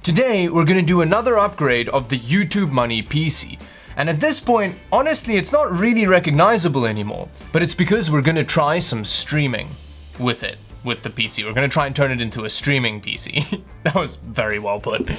Today, we're gonna do another upgrade of the YouTube Money PC. And at this point, honestly, it's not really recognizable anymore, but it's because we're gonna try some streaming with it, with the PC. We're gonna try and turn it into a streaming PC. That was very well put.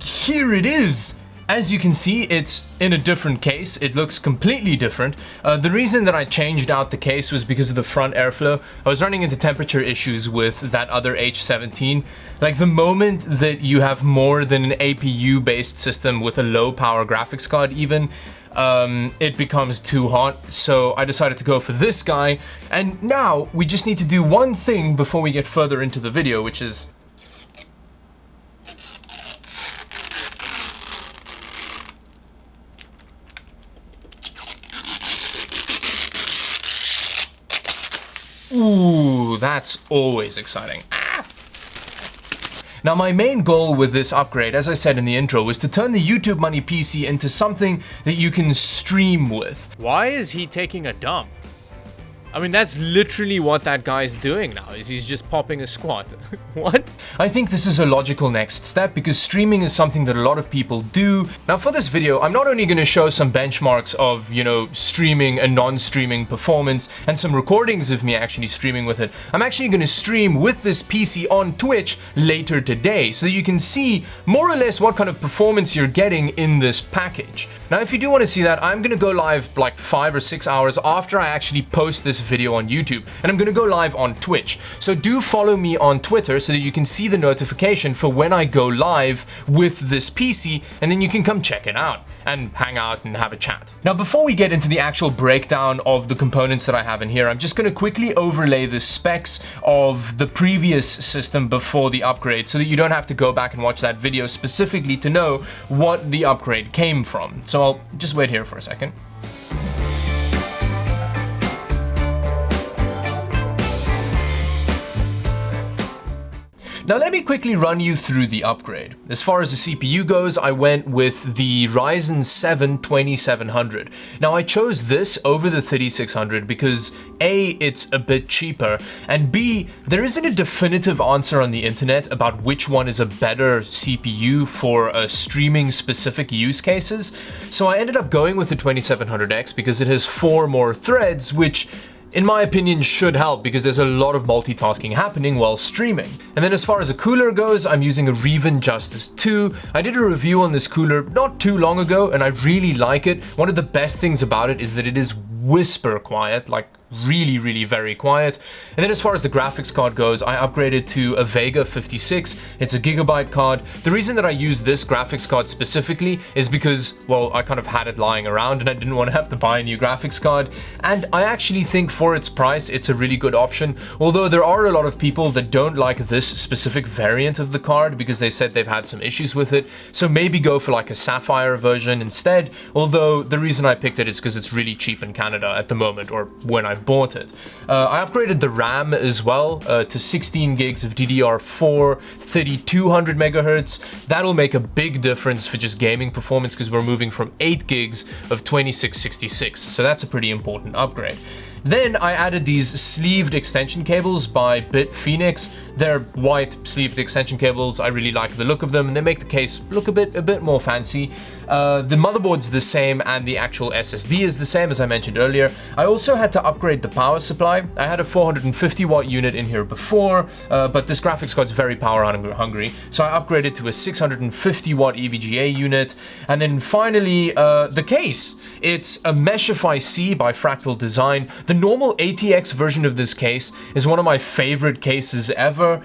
Here it is! As you can see, it's in a different case. It looks completely different. The reason that I changed out the case was because of the front airflow. I was running into temperature issues with that other H17. Like, the moment that you have more than an APU-based system with a low power graphics card even, it becomes too hot. So I decided to go for this guy. And now we just need to do one thing before we get further into the video, which is ooh, that's always exciting. Ah! Now, my main goal with this upgrade, as I said in the intro, was to turn the YouTube Money PC into something that you can stream with. Why is he taking a dump? I mean, that's literally what that guy's doing now, is he's just popping a squat. What? I think this is a logical next step because streaming is something that a lot of people do. Now, for this video, I'm not only going to show some benchmarks of, streaming and non-streaming performance and some recordings of me actually streaming with it. I'm actually going to stream with this PC on Twitch later today so that you can see more or less what kind of performance you're getting in this package. Now, if you do want to see that, I'm going to go live like 5 or 6 hours after I actually post this video on YouTube, and I'm gonna go live on Twitch. So do follow me on Twitter so that you can see the notification for when I go live with this PC, and then you can come check it out and hang out and have a chat. Now, before we get into the actual breakdown of the components that I have in here, I'm just gonna quickly overlay the specs of the previous system before the upgrade so that you don't have to go back and watch that video specifically to know what the upgrade came from. So I'll just wait here for a second. Now let me quickly run you through the upgrade. As far as the CPU goes, I went with the Ryzen 7 2700. Now I chose this over the 3600 because A, it's a bit cheaper, and B, there isn't a definitive answer on the internet about which one is a better CPU for streaming specific use cases. So I ended up going with the 2700X because it has 4 more threads, which in my opinion should help because there's a lot of multitasking happening while streaming. And then as far as a cooler goes, I'm using a Reven Justice 2. I did a review on this cooler not too long ago and I really like it. One of the best things about it is that it is whisper quiet, like really very quiet. And then as far as the graphics card goes, I upgraded to a Vega 56. It's a gigabyte card. The reason that I use this graphics card specifically is because, well, I kind of had it lying around and I didn't want to have to buy a new graphics card. And I actually think for its price, it's a really good option. Although there are a lot of people that don't like this specific variant of the card because they said they've had some issues with it. So maybe go for like a Sapphire version instead. Although the reason I picked it is because it's really cheap in Canada at the moment, or when I bought it. I upgraded the RAM as well to 16 gigs of DDR4, 3200 megahertz. That'll make a big difference for just gaming performance because we're moving from 8 gigs of 2666. So that's a pretty important upgrade. Then I added these sleeved extension cables by Phoenix. They're white sleeved extension cables. I really like the look of them and they make the case look a bit more fancy. The motherboard's the same and the actual SSD is the same as I mentioned earlier. I also had to upgrade the power supply. I had a 450 watt unit in here before, but this graphics card's very power hungry. So I upgraded to a 650 watt EVGA unit. And then finally, the case. It's a Meshify C by Fractal Design. The normal ATX version of this case is one of my favorite cases ever,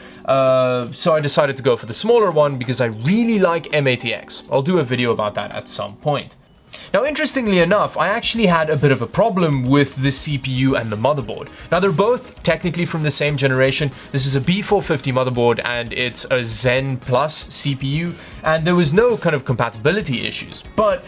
so I decided to go for the smaller one because I really like M80X. I'll do a video about that at some point. Now, interestingly enough, I actually had a bit of a problem with the CPU and the motherboard. Now, they're both technically from the same generation. This is a B450 motherboard and it's a Zen Plus CPU, and there was no kind of compatibility issues, but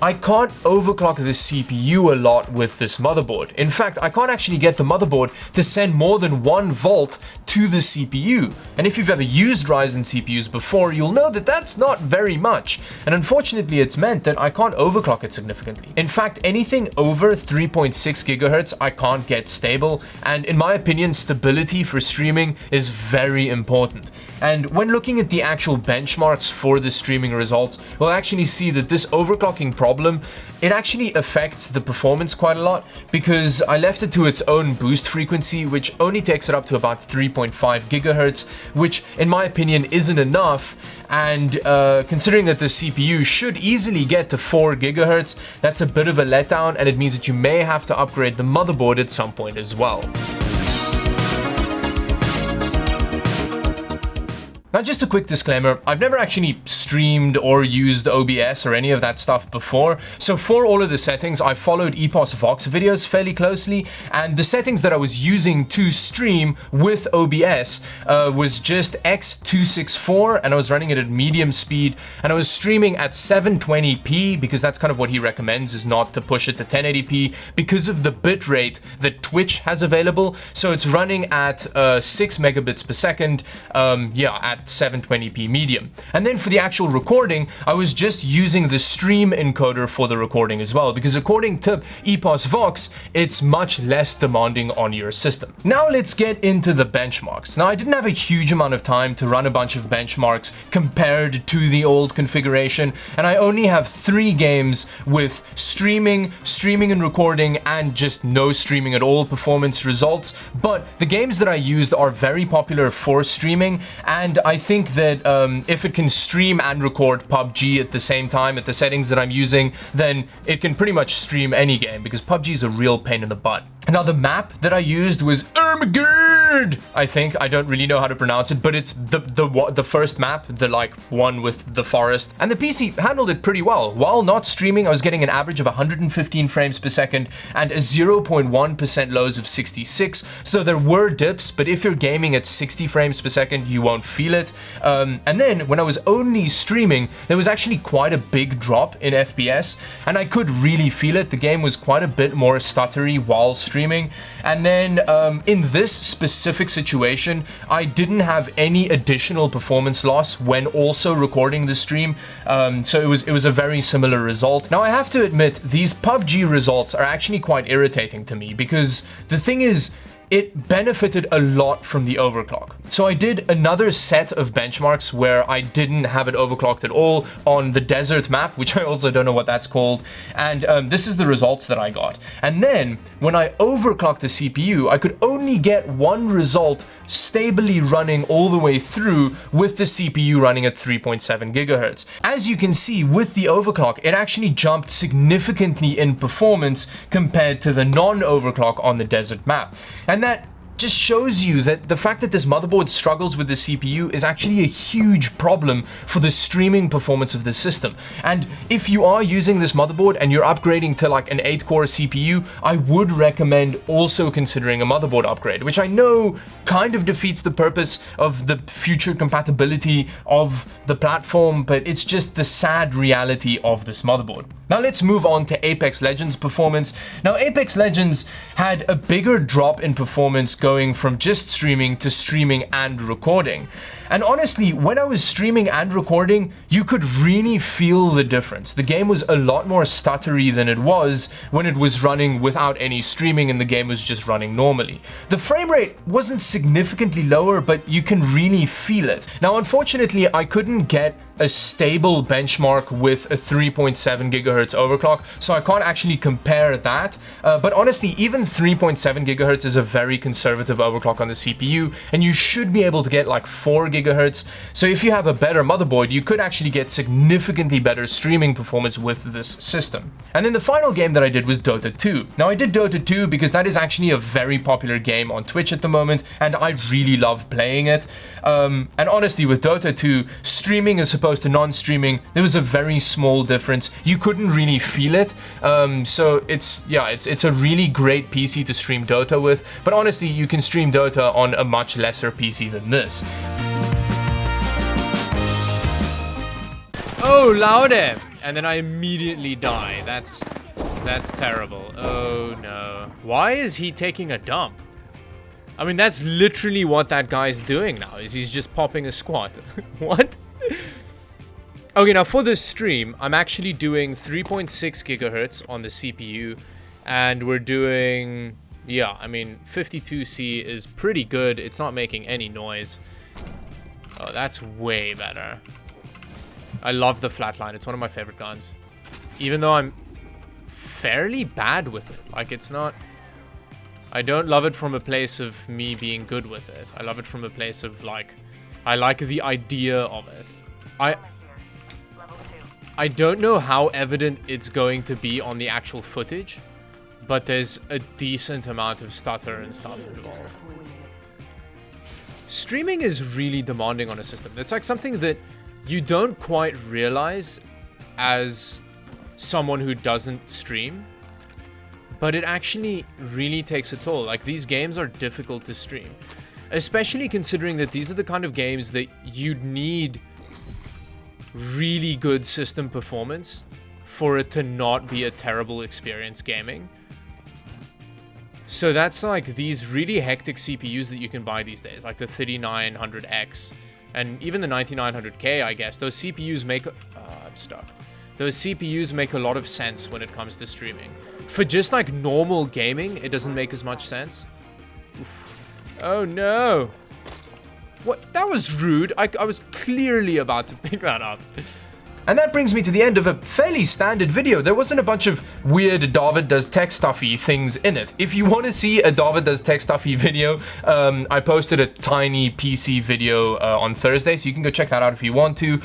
I can't overclock this CPU a lot with this motherboard. In fact, I can't actually get the motherboard to send more than 1 volt to the CPU. And if you've ever used Ryzen CPUs before, you'll know that that's not very much. And unfortunately, it's meant that I can't overclock it significantly. In fact, anything over 3.6 gigahertz, I can't get stable. And in my opinion, stability for streaming is very important. And when looking at the actual benchmarks for the streaming results, we'll actually see that this overclocking problem, it actually affects the performance quite a lot, because I left it to its own boost frequency, which only takes it up to about 3.5 gigahertz, which in my opinion isn't enough. And considering that the CPU should easily get to 4 gigahertz, that's a bit of a letdown, and it means that you may have to upgrade the motherboard at some point as well. Now, just a quick disclaimer, I've never actually streamed or used OBS or any of that stuff before. So for all of the settings, I followed EPOS Vox videos fairly closely, and the settings that I was using to stream with OBS was just X264, and I was running it at medium speed, and I was streaming at 720p because that's kind of what he recommends, is not to push it to 1080p because of the bitrate that Twitch has available. So it's running at 6 megabits per second, at 720p medium. And then for the actual recording, I was just using the stream encoder for the recording as well, because according to EPOS Vox, it's much less demanding on your system. Now let's get into the benchmarks. Now, I didn't have a huge amount of time to run a bunch of benchmarks compared to the old configuration, and I only have 3 games with streaming and recording, and just no streaming at all performance results. But the games that I used are very popular for streaming, and I think that if it can stream and record PUBG at the same time at the settings that I'm using, then it can pretty much stream any game, because PUBG is a real pain in the butt. Now, the map that I used was Ermagerd, I think. I don't really know how to pronounce it, but it's the first map, the like one with the forest. And the PC handled it pretty well. While not streaming, I was getting an average of 115 frames per second and a 0.1% lows of 66. So there were dips, but if you're gaming at 60 frames per second, you won't feel it. And then when I was only streaming, there was actually quite a big drop in FPS, and I could really feel it. The game was quite a bit more stuttery while streaming. And then in this specific situation, I didn't have any additional performance loss when also recording the stream. So it was a very similar result. Now, I have to admit, these PUBG results are actually quite irritating to me, because the thing is, it benefited a lot from the overclock. So I did another set of benchmarks where I didn't have it overclocked at all on the desert map, which I also don't know what that's called. And this is the results that I got. And then when I overclocked the CPU, I could only get one result stably running all the way through with the CPU running at 3.7 gigahertz. As you can see, with the overclock, it actually jumped significantly in performance compared to the non-overclock on the desert map. And that just shows you that the fact that this motherboard struggles with the CPU is actually a huge problem for the streaming performance of the system. And if you are using this motherboard and you're upgrading to like an 8-core CPU, I would recommend also considering a motherboard upgrade, which I know kind of defeats the purpose of the future compatibility of the platform, but it's just the sad reality of this motherboard. Now let's move on to Apex Legends performance. Now, Apex Legends had a bigger drop in performance going from just streaming to streaming and recording. And honestly, when I was streaming and recording, you could really feel the difference. The game was a lot more stuttery than it was when it was running without any streaming and the game was just running normally. The frame rate wasn't significantly lower, but you can really feel it. Now, unfortunately, I couldn't get a stable benchmark with a 3.7 gigahertz overclock, so I can't actually compare that. But honestly, even 3.7 gigahertz is a very conservative overclock on the CPU, and you should be able to get like 4 gigahertz. So if you have a better motherboard, you could actually get significantly better streaming performance with this system. And then the final game that I did was Dota 2. Now, I did Dota 2 because that is actually a very popular game on Twitch at the moment, and I really love playing it. And honestly, with Dota 2, streaming as opposed to non-streaming, there was a very small difference. You couldn't really feel it. So it's a really great PC to stream Dota with, but honestly, you can stream Dota on a much lesser PC than this. Oh, louder! And then I immediately die. That's terrible. Oh no. Why is he taking a dump? I mean, that's literally what that guy's doing now, is he's just popping a squat. What? Okay, now for this stream, I'm actually doing 3.6 gigahertz on the CPU, and we're doing, yeah, I mean, 52C is pretty good. It's not making any noise. Oh, that's way better. I love the flatline. It's one of my favorite guns. Even though I'm fairly bad with it. Like, it's not... I don't love it from a place of me being good with it. I love it from a place of, like... I like the idea of it. I don't know how evident it's going to be on the actual footage, but there's a decent amount of stutter and stuff involved. Streaming is really demanding on a system. It's like something that you don't quite realize as someone who doesn't stream, but it actually really takes a toll. Like, these games are difficult to stream, especially considering that these are the kind of games that you'd need really good system performance for it to not be a terrible experience gaming. So that's like these really hectic CPUs that you can buy these days, like the 3900X and even the 9900K, I guess. Those CPUs make... I'm stuck. Those CPUs make a lot of sense when it comes to streaming. For just like normal gaming, it doesn't make as much sense. Oof. Oh no! What? That was rude. I was clearly about to pick that up. And that brings me to the end of a fairly standard video. There wasn't a bunch of weird Dawid does tech stuffy things in it. If you want to see a Dawid does tech stuffy video, I posted a tiny PC video on Thursday, so you can go check that out if you want to.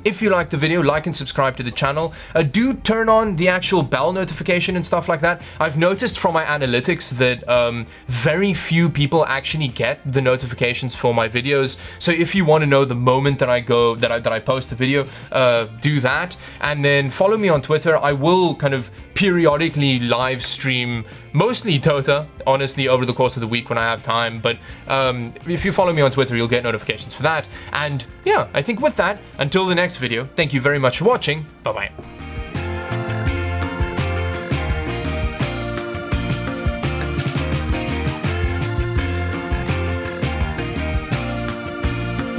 If you like the video, like and subscribe to the channel. Do turn on the actual bell notification and stuff like that. I've noticed from my analytics that very few people actually get the notifications for my videos. So if you want to know the moment that I post a video, do that, and then follow me on Twitter. I will kind of periodically live stream mostly Dota, honestly, over the course of the week when I have time, but if you follow me on Twitter, you'll get notifications for that. And yeah, I think with that, until the next video, thank you very much for watching. Bye bye.